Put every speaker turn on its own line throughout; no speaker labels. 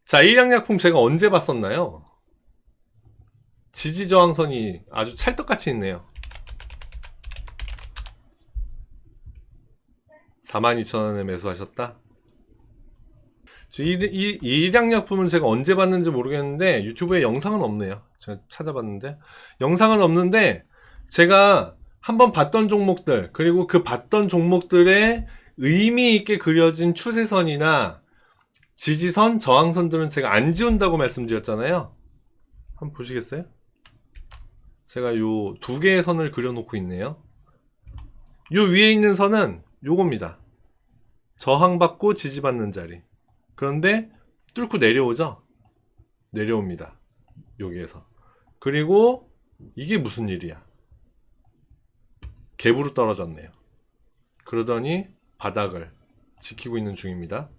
자, 일양약품 제가 언제 봤었나요? 지지저항선이 아주 찰떡같이 있네요. 42,000원에 매수하셨다? 이 일양약품은 제가 언제 봤는지 모르겠는데 유튜브에 영상은 없네요. 제가 찾아봤는데 영상은 없는데 제가 한번 봤던 종목들, 그리고 그 봤던 종목들의 의미 있게 그려진 추세선이나 지지선, 저항선들은 제가 안 지운다고 말씀드렸잖아요. 한번 보시겠어요? 제가 요 두 개의 선을 그려놓고 있네요. 요 위에 있는 선은 요겁니다. 저항받고 지지받는 자리. 그런데 뚫고 내려오죠? 내려옵니다. 여기에서. 그리고 이게 무슨 일이야? 갭으로 떨어졌네요. 그러더니 바닥을 지키고 있는 중입니다.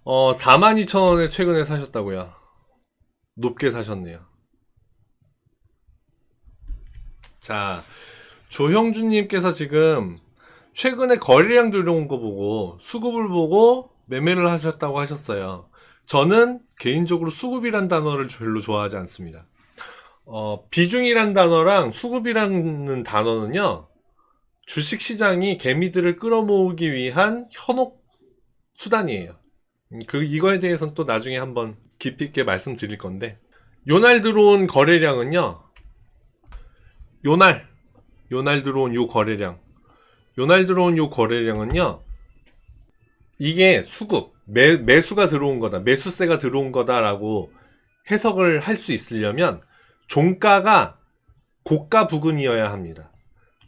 42,000원에 최근에 사셨다고요. 높게 사셨네요. 자, 조형준님께서 지금 최근에 거래량 들어온 거 보고 수급을 보고 매매를 하셨다고 하셨어요. 저는 개인적으로 수급이란 단어를 별로 좋아하지 않습니다. 비중이란 단어랑 수급이라는 단어는요, 주식시장이 개미들을 끌어모으기 위한 현혹 수단이에요. 이거에 대해서는 또 나중에 한번 깊이 있게 말씀드릴 건데, 요날 들어온 거래량은요, 요날 들어온 요 거래량은요, 이게 수급, 매수가 들어온 거다, 매수세가 들어온 거다라고 해석을 할 수 있으려면 종가가 고가 부근이어야 합니다.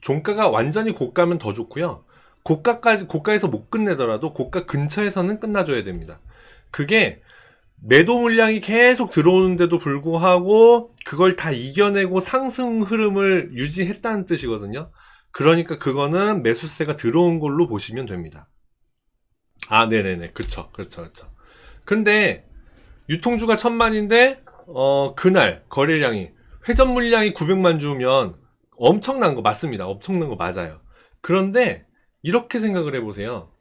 종가가 완전히 고가면 더 좋고요. 고가에서 못 끝내더라도 고가 근처에서는 끝나줘야 됩니다. 그게 매도 물량이 계속 들어오는데도 불구하고 그걸 다 이겨내고 상승 흐름을 유지했다는 뜻이거든요. 그러니까 그거는 매수세가 들어온 걸로 보시면 됩니다. 아, 네네네. 그쵸. 근데 유통주가 1000만인데 그날 거래량이 회전 물량이 900만 주면 엄청난 거 맞습니다. 엄청난 거 맞아요. 그런데 이렇게 생각을 해보세요.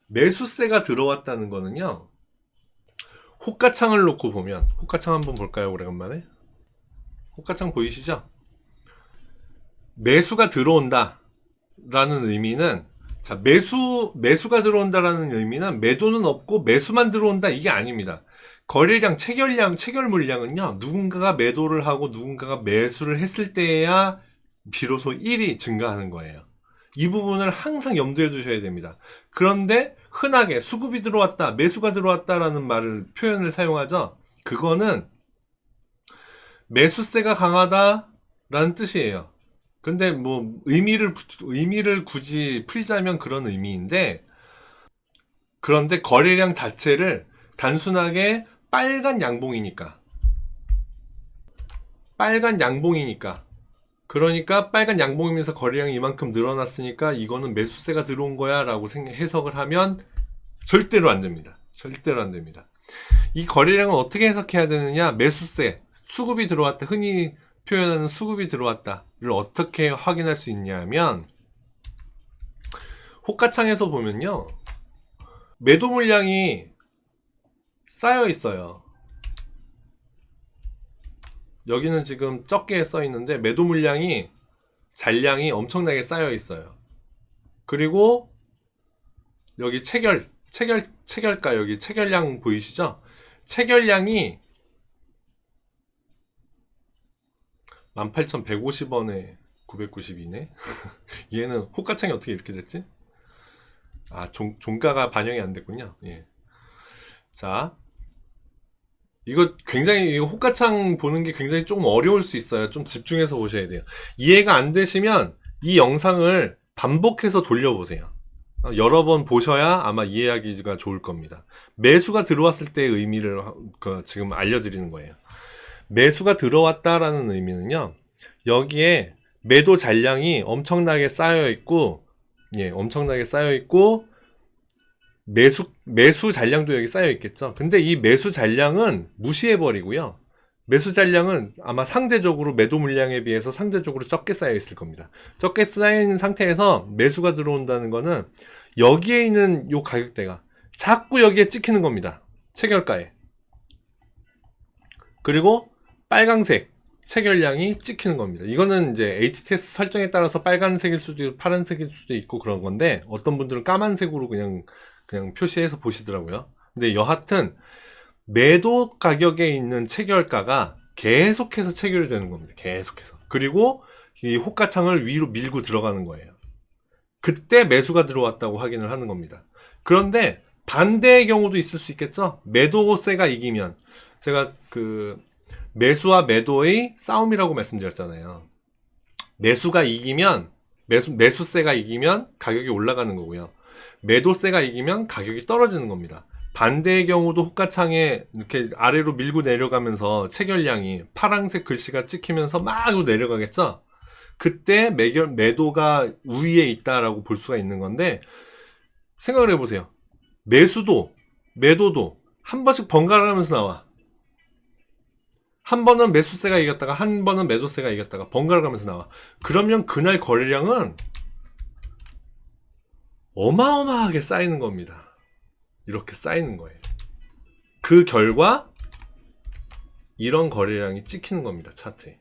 매수세가 들어왔다는 거는요, 호가창을 놓고 보면, 호가창 한번 볼까요? 오래간만에. 호가창 보이시죠? 매수가 들어온다 라는 의미는, 자, 매수가 들어온다라는 의미는 매도는 없고 매수만 들어온다, 이게 아닙니다. 거래량, 체결 물량은요, 누군가가 매도를 하고 누군가가 매수를 했을 때야 비로소 1이 증가하는 거예요. 이 부분을 항상 염두에 두셔야 됩니다. 그런데 흔하게 수급이 들어왔다, 매수가 들어왔다라는 표현을 사용하죠. 그거는 매수세가 강하다라는 뜻이에요. 근데 뭐 의미를 굳이 풀자면 그런 의미인데, 그런데 거래량 자체를 단순하게 빨간 양봉이니까 그러니까 빨간 양봉이면서 거래량이 이만큼 늘어났으니까 이거는 매수세가 들어온 거야 라고 해석을 하면 절대로 안 됩니다. 이 거래량을 어떻게 해석해야 되느냐? 매수세, 수급이 들어왔다, 흔히 표현하는 수급이 들어왔다를 어떻게 확인할 수 있냐면, 호가창에서 보면요, 매도 물량이 쌓여 있어요. 여기는 지금 적게 써 있는데 매도 물량이, 잔량이 엄청나게 쌓여 있어요. 그리고 여기 체결가, 여기 체결량 보이시죠? 체결량이 18,150원에 992네. 얘는 호가창이 어떻게 이렇게 됐지? 아, 종가가 반영이 안 됐군요. 예. 자, 이거 굉장히, 호가창 보는 게 굉장히 조금 어려울 수 있어요. 좀 집중해서 보셔야 돼요. 이해가 안 되시면 이 영상을 반복해서 돌려보세요. 여러 번 보셔야 아마 이해하기가 좋을 겁니다. 매수가 들어왔을 때의 의미를 지금 알려드리는 거예요. 매수가 들어왔다라는 의미는요, 여기에 매도 잔량이 엄청나게 쌓여 있고, 매수 잔량도 여기 쌓여 있겠죠. 근데 이 매수 잔량은 무시해버리고요, 매수 잔량은 아마 상대적으로 매도 물량에 비해서 상대적으로 적게 쌓여 있을 겁니다. 적게 쌓여 있는 상태에서 매수가 들어온다는 거는 여기에 있는 요 가격대가 자꾸 여기에 찍히는 겁니다. 체결가에. 그리고 빨강색 체결량이 찍히는 겁니다. 이거는 이제 HTS 설정에 따라서 빨간색일 수도 있고 파란색일 수도 있고 그런 건데, 어떤 분들은 까만색으로 그냥 표시해서 보시더라고요. 근데 여하튼 매도 가격에 있는 체결가가 계속해서 체결이 되는 겁니다. 계속해서. 그리고 이 호가창을 위로 밀고 들어가는 거예요. 그때 매수가 들어왔다고 확인을 하는 겁니다. 그런데 반대의 경우도 있을 수 있겠죠? 매도세가 이기면, 제가 그 매수와 매도의 싸움이라고 말씀드렸잖아요. 매수가 이기면, 매수세가 이기면 가격이 올라가는 거고요. 매도세가 이기면 가격이 떨어지는 겁니다. 반대의 경우도 호가창에 이렇게 아래로 밀고 내려가면서 체결량이 파란색 글씨가 찍히면서 막 내려가겠죠? 그때 매도가 우위에 있다라고 볼 수가 있는 건데, 생각을 해보세요. 매수도 매도도 한 번씩 번갈아 가면서 나와. 한 번은 매수세가 이겼다가 한 번은 매도세가 이겼다가 번갈아 가면서 나와. 그러면 그날 거래량은 어마어마하게 쌓이는 겁니다. 이렇게 쌓이는 거예요. 그 결과 이런 거래량이 찍히는 겁니다. 차트에.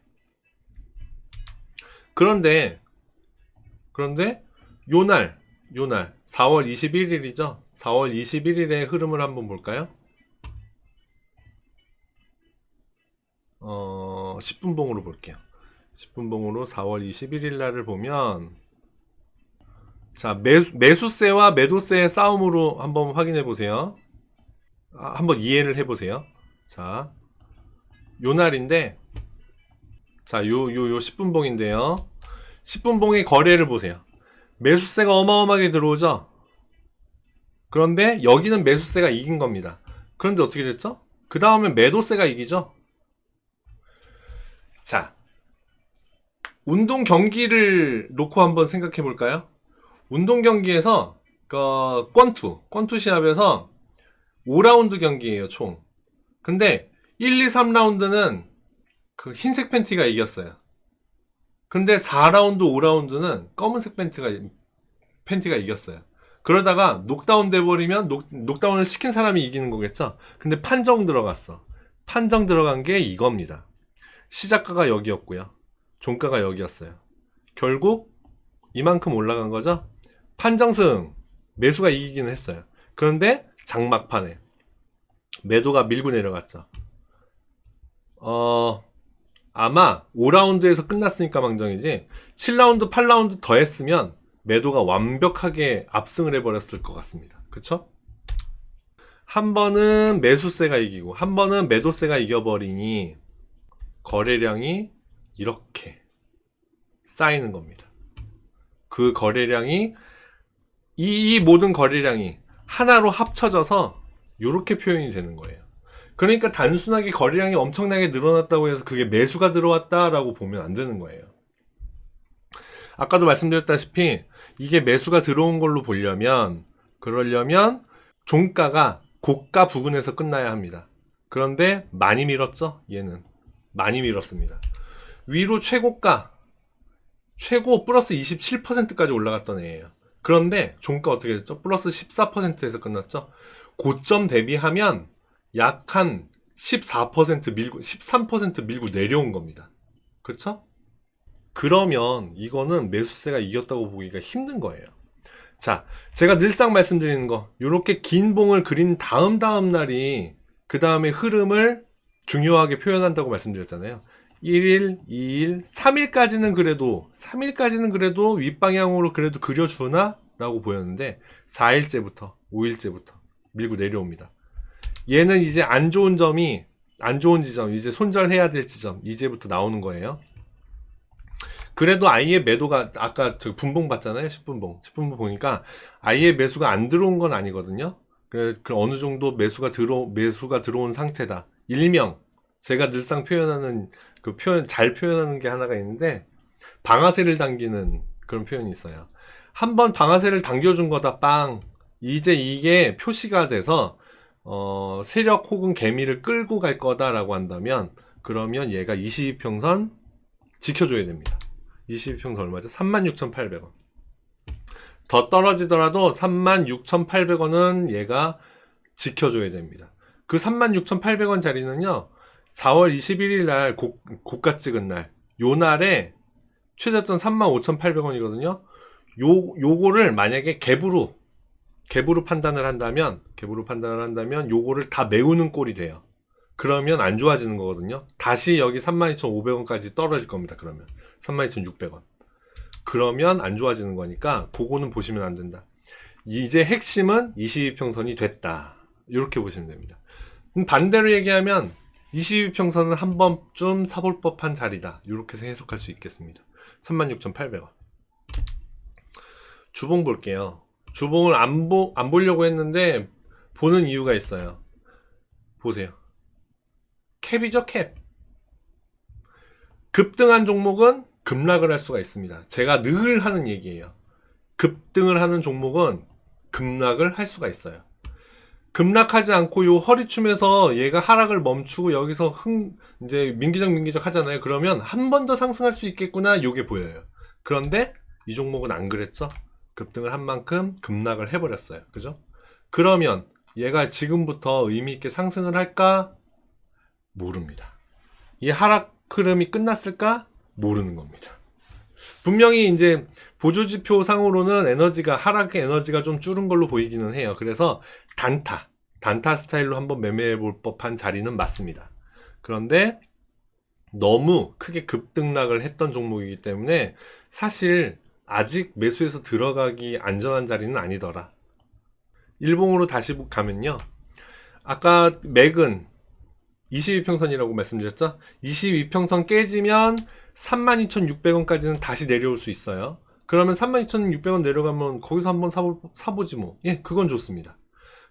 그런데 요날 4월 21일이죠. 4월 21일의 흐름을 한번 볼까요? 10분봉으로 볼게요. 10분봉으로 4월 21일 날을 보면, 자, 매수세와 매도세의 싸움으로 한번 확인해 보세요. 한번 이해를 해 보세요. 자, 요 날인데, 자, 요 10분봉인데요. 10분봉의 거래를 보세요. 매수세가 어마어마하게 들어오죠? 그런데 여기는 매수세가 이긴 겁니다. 그런데 어떻게 됐죠? 그 다음에 매도세가 이기죠? 자, 운동 경기를 놓고 한번 생각해 볼까요? 운동 경기에서 권투 시합에서 5라운드 경기예요, 총. 근데 1, 2, 3라운드는 그 흰색 팬티가 이겼어요. 근데 4라운드, 5라운드는 검은색 팬티가 이겼어요. 그러다가 녹다운 돼버리면 녹다운을 시킨 사람이 이기는 거겠죠? 근데 판정 들어갔어. 판정 들어간 게 이겁니다. 시작가가 여기였고요. 종가가 여기였어요. 결국 이만큼 올라간 거죠? 판정승, 매수가 이기긴 했어요. 그런데 장막판에 매도가 밀고 내려갔죠. 아마 5라운드에서 끝났으니까 망정이지 7라운드, 8라운드 더 했으면 매도가 완벽하게 압승을 해버렸을 것 같습니다. 그쵸? 한 번은 매수세가 이기고 한 번은 매도세가 이겨버리니 거래량이 이렇게 쌓이는 겁니다. 그 거래량이 이 모든 거래량이 하나로 합쳐져서 이렇게 표현이 되는 거예요. 그러니까 단순하게 거래량이 엄청나게 늘어났다고 해서 그게 매수가 들어왔다라고 보면 안 되는 거예요. 아까도 말씀드렸다시피 이게 매수가 들어온 걸로 그러려면 종가가 고가 부근에서 끝나야 합니다. 그런데 많이 밀었죠? 얘는 많이 밀었습니다. 위로 최고 플러스 27%까지 올라갔던 애예요. 그런데 종가 어떻게 됐죠? 플러스 14%에서 끝났죠? 고점 대비하면 약 한 14% 밀고 13% 밀고 내려온 겁니다. 그쵸? 그러면 이거는 매수세가 이겼다고 보기가 힘든 거예요. 자, 제가 늘상 말씀드리는 거, 요렇게 긴 봉을 그린 다음 날이 그 다음에 흐름을 중요하게 표현한다고 말씀드렸잖아요. 1일, 2일, 3일까지는 그래도 윗방향으로 그래도 그려주나? 라고 보였는데 4일째부터 5일째부터 밀고 내려옵니다. 얘는 이제 안 좋은 지점, 이제 손절해야 될 지점, 이제부터 나오는 거예요. 그래도 아예 매도가, 아까 저 분봉 봤잖아요. 10분봉 보니까 아예 매수가 안 들어온 건 아니거든요. 그 어느 정도 매수가 들어온 상태다. 일명 제가 늘상 표현하는 잘 표현하는 게 하나가 있는데, 방아쇠를 당기는 그런 표현이 있어요. 한번 방아쇠를 당겨준 거다, 빵. 이제 이게 표시가 돼서 세력 혹은 개미를 끌고 갈 거다라고 한다면, 그러면 얘가 22평선 지켜줘야 됩니다. 22평선 얼마죠? 36,800원. 더 떨어지더라도 36,800원은 얘가 지켜줘야 됩니다. 그 36,800원 자리는요, 4월 21일 날 고가 찍은 날, 요 날에 최저점 35,800원이거든요. 요거를 만약에 갭으로 판단을 한다면 요거를 다 메우는 꼴이 돼요. 그러면 안 좋아지는 거거든요. 다시 여기 32,500원까지 떨어질 겁니다. 그러면 32,600원. 그러면 안 좋아지는 거니까 그거는 보시면 안 된다. 이제 핵심은 22평선이 됐다. 이렇게 보시면 됩니다. 반대로 얘기하면 22평선은 한 번쯤 사볼 법한 자리다. 이렇게 해석할 수 있겠습니다. 36,800원. 주봉 볼게요. 주봉을 안 보려고 했는데 보는 이유가 있어요. 보세요. 캡이죠, 캡. 급등한 종목은 급락을 할 수가 있습니다. 제가 늘 하는 얘기예요. 급등을 하는 종목은 급락을 할 수가 있어요. 급락하지 않고 요 허리춤에서 얘가 하락을 멈추고 여기서 이제 민기적 하잖아요. 그러면 한 번 더 상승할 수 있겠구나, 요게 보여요. 그런데 이 종목은 안 그랬죠? 급등을 한 만큼 급락을 해버렸어요. 그죠? 그러면 얘가 지금부터 의미있게 상승을 할까? 모릅니다. 이 하락 흐름이 끝났을까? 모르는 겁니다. 분명히 이제 보조지표 상으로는 하락의 에너지가 좀 줄은 걸로 보이기는 해요. 그래서 단타 스타일로 한번 매매해 볼 법한 자리는 맞습니다. 그런데 너무 크게 급등락을 했던 종목이기 때문에 사실 아직 매수해서 들어가기 안전한 자리는 아니더라. 일봉으로 다시 가면요. 아까 맥은 22평선이라고 말씀드렸죠? 22평선 깨지면 32,600원까지는 다시 내려올 수 있어요. 그러면 32,600원 내려가면 거기서 한번 사보지 뭐. 예, 그건 좋습니다.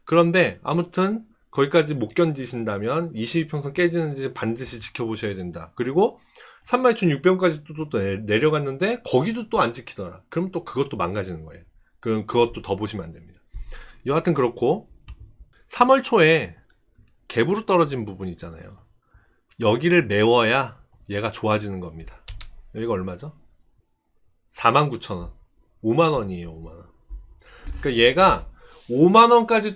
그런데 아무튼 거기까지 못 견디신다면 22평선 깨지는지 반드시 지켜보셔야 된다. 그리고 32,600원까지 또 내려갔는데 거기도 또 안 지키더라. 그럼 또 그것도 망가지는 거예요. 그럼 그것도 더 보시면 안 됩니다. 여하튼 그렇고 3월 초에 갭으로 떨어진 부분 있잖아요. 여기를 메워야 얘가 좋아지는 겁니다. 여기가 얼마죠? 49,000원. 5만원이에요, 5만원. 그러니까 얘가 5만원까지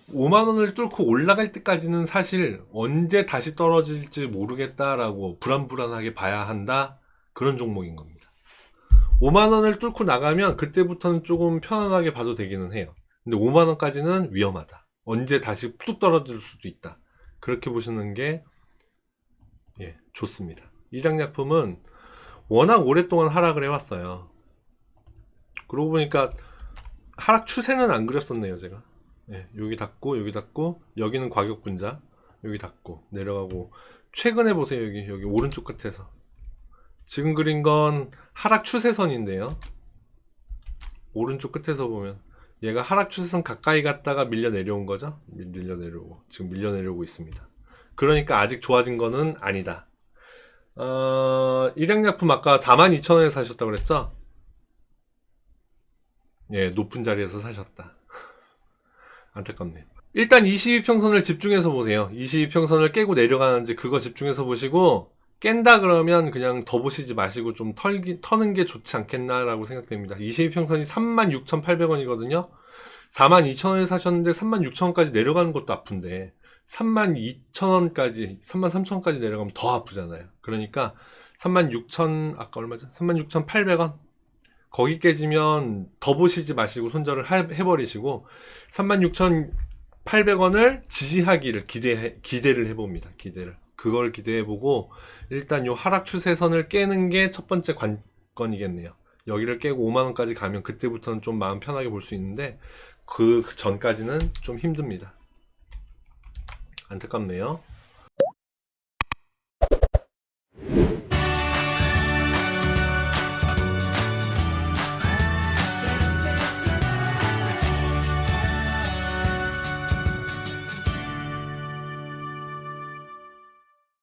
5만원을 뚫고 올라갈 때까지는 사실 언제 다시 떨어질지 모르겠다라고 불안불안하게 봐야 한다. 그런 종목인 겁니다. 5만원을 뚫고 나가면 그때부터는 조금 편안하게 봐도 되기는 해요. 근데 5만원까지는 위험하다. 언제 다시 뚝 떨어질 수도 있다. 그렇게 보시는 게 좋습니다. 일양약품은 워낙 오랫동안 하락을 해왔어요. 그러고 보니까 하락 추세는 안 그렸었네요, 제가. 여기 닫고 여기는 과격 분자, 여기 닫고 내려가고. 최근에 보세요, 여기 오른쪽 끝에서 지금 그린 건 하락 추세선인데요. 오른쪽 끝에서 보면 얘가 하락 추세선 가까이 갔다가 밀려 내려온 거죠. 지금 밀려 내려오고 있습니다. 그러니까 아직 좋아진 거는 아니다. 일양약품 아까 42,000원에 사셨다고 그랬죠? 예, 높은 자리에서 사셨다. 안타깝네요. 일단 22평선을 집중해서 보세요. 22평선을 깨고 내려가는지 그거 집중해서 보시고, 깬다 그러면 그냥 더 보시지 마시고 좀 터는 게 좋지 않겠나라고 생각됩니다. 22평선이 36,800원이거든요. 42,000원에 사셨는데 36,000원까지 내려가는 것도 아픈데 32,000원까지 33,000원까지 내려가면 더 아프잖아요. 그러니까 36,000 아까 얼마죠? 36,800원 거기 깨지면 더 보시지 마시고 손절을 해버리시고 36,800원을 지지하기를 기대를 해봅니다. 그걸 기대해보고 일단 요 하락 추세선을 깨는 게 첫 번째 관건이겠네요. 여기를 깨고 5만원까지 가면 그때부터는 좀 마음 편하게 볼 수 있는데 그 전까지는 좀 힘듭니다. 안타깝네요.